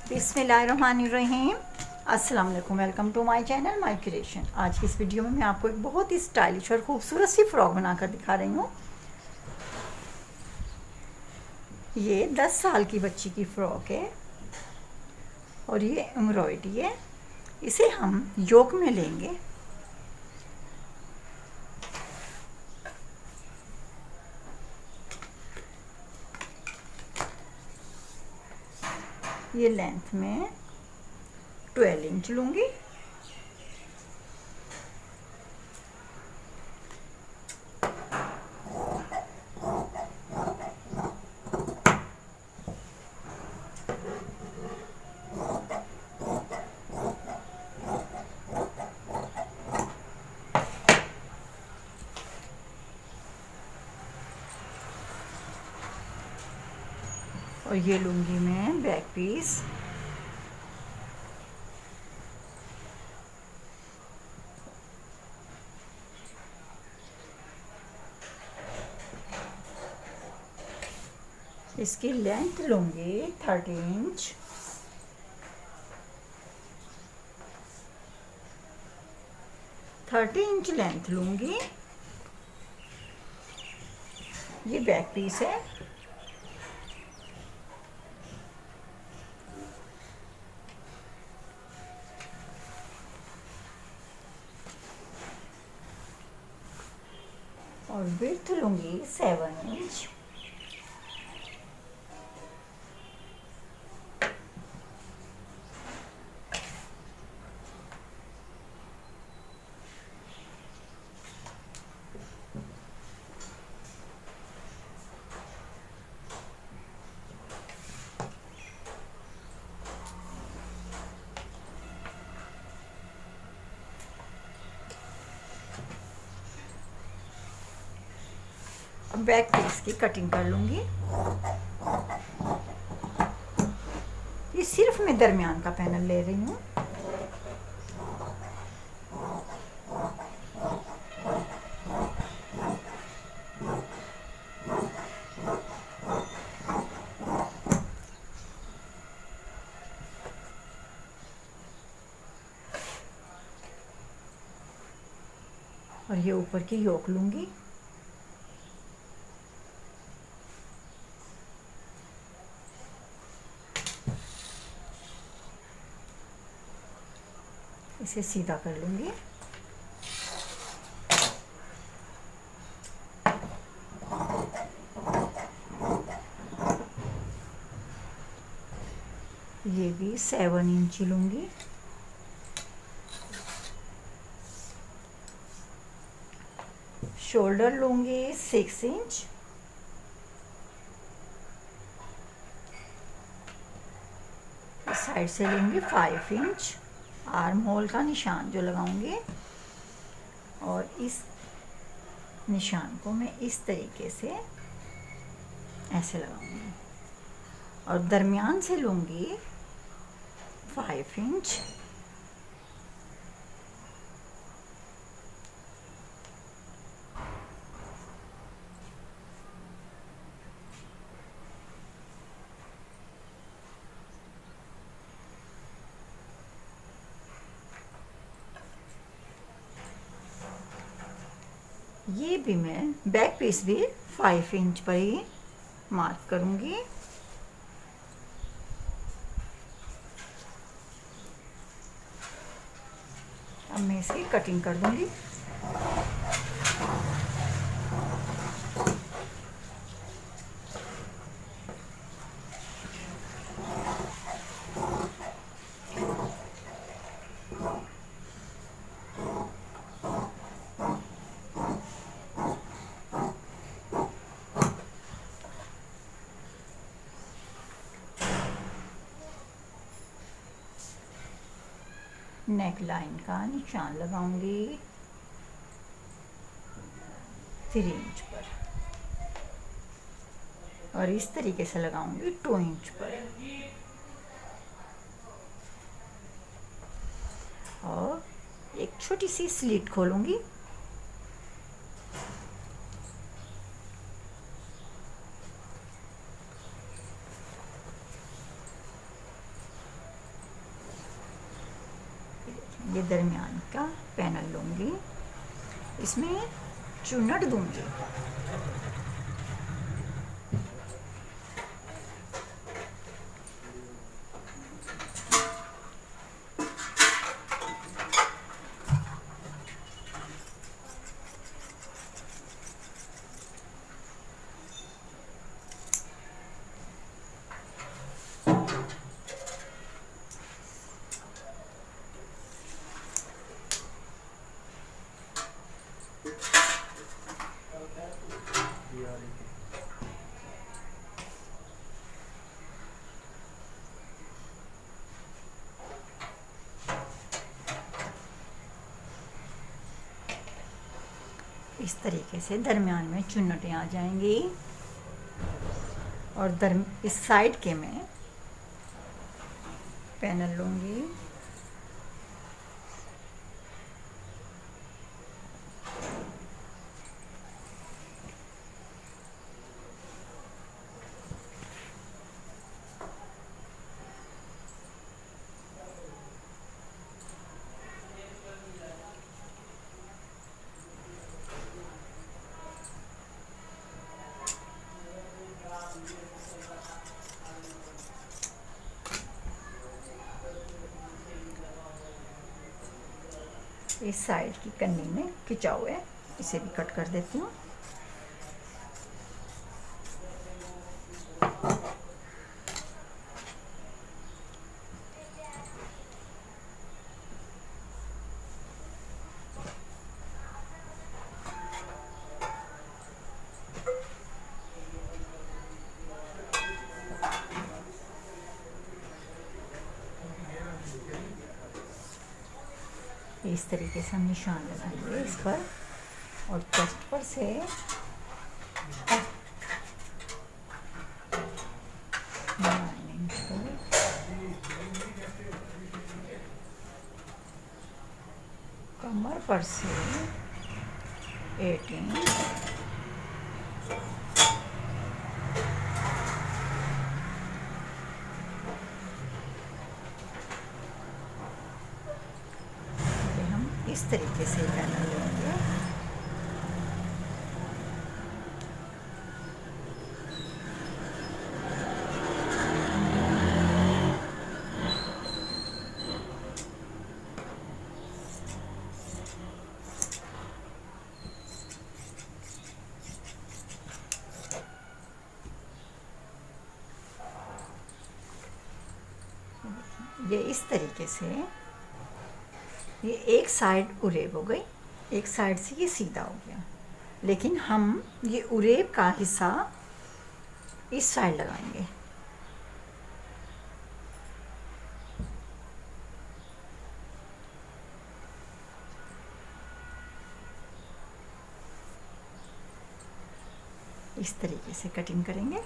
बिस्मिल्लाहिर्रहमानिर्रहीम। अस्सलाम वालेकुम। Welcome to my channel my creation. आज की इस वीडियो में मैं आपको एक बहुत ही स्टाइलिश और खूबसूरत सी फ्रॉक बनाकर दिखा रही हूँ। ये 10 साल की बच्ची की फ्रॉक है और ये एम्ब्रॉयडरी है। इसे हम योक में लेंगे। ये लेंथ में 12 इंच लूँगी। और ये लूँगी मैं बैक पीस। इसकी लेंथ लूँगी 30 इंच। लेंथ लूँगी। ये बैक पीस है। और विड्थ लूँगी 7 इंच। अब बैक पीस की कटिंग कर लूँगी। ये सिर्फ मैं दरमियान का पैनल ले रही हूँ। और ये ऊपर की योक लूँगी। इसे सीधा कर लूँगी। ये भी 7 इंच लूँगी। शोल्डर लूँगी 6 इंच। साइड से लूँगी 5 इंच। आर्म होल का निशान जो लगाऊंगी, और इस निशान को मैं इस तरीके से ऐसे लगाऊंगी। और दरमियान से लूँगी 5 इंच। ये भी मैं बैक पीस भी 5 इंच पर ही मार्क करूंगी। अब मैं इसकी कटिंग कर दूंगी। नेक लाइन का निशान लगाऊंगी 3 इंच पर, और इस तरीके से लगाऊंगी 2 इंच पर। और एक छोटी सी स्लिट खोलूंगी। ये दरमियान का पैनल लूँगी, इसमें चुन्नट दूँगी। इस तरीके से दरमियान में चुन्नटें आ जाएंगी और इस साइड के मैं पैनल लूँगी। इस साइड की कन्नी में खिंचाव है, इसे भी कट कर देती हूँ। इस तरीके से हम निशान लगाएंगे इस पर और चेस्ट पर से कमर पर से 18 इस तरीके से पैनल लेंगे। ये इस तरीके से ये एक साइड उरेब हो गई, एक साइड से ये सीधा हो गया, लेकिन हम ये उरेब का हिस्सा इस साइड लगाएंगे। इस तरीके से कटिंग करेंगे।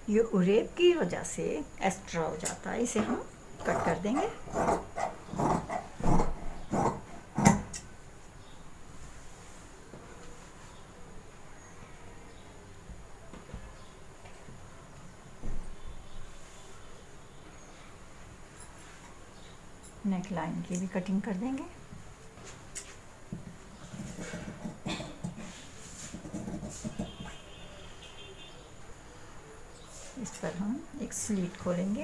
ये उरेब की वजह से एक्स्ट्रा हो जाता है, इसे हम कट कर देंगे। नेक लाइन की भी कटिंग कर देंगे। इस पर हम एक स्लीट खोलेंगे।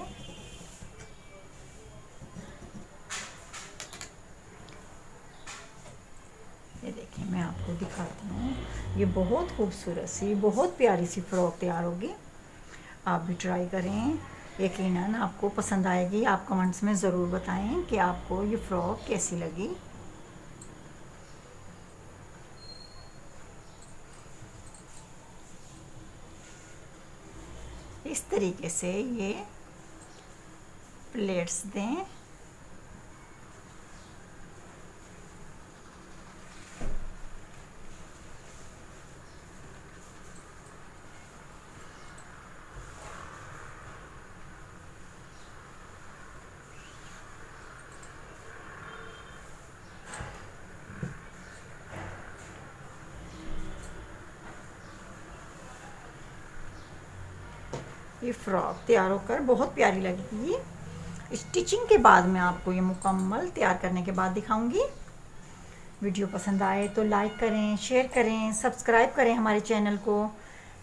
ये देखिए, मैं आपको दिखाती हूँ। ये बहुत खूबसूरत सी, बहुत प्यारी सी फ्रॉक तैयार होगी। आप भी ट्राई करें, यकीनन आपको पसंद आएगी। आप कमेंट्स में ज़रूर बताएं कि आपको ये फ्रॉक कैसी लगी। इस तरीके से ये प्लेट्स दें। ये फ्रॉक तैयार होकर बहुत प्यारी लगेगी। स्टिचिंग के बाद मैं आपको ये मुकम्मल तैयार करने के बाद दिखाऊंगी। वीडियो पसंद आए तो लाइक करें, शेयर करें, सब्सक्राइब करें हमारे चैनल को,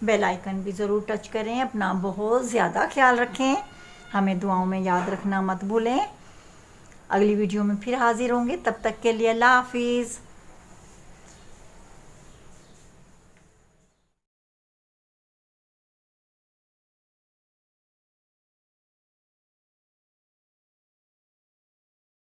बेल आइकन भी ज़रूर टच करें। अपना बहुत ज़्यादा ख्याल रखें, हमें दुआओं में याद रखना मत भूलें। अगली वीडियो में फिर हाजिर होंगे, तब तक के लिए अल्लाह हाफिज़।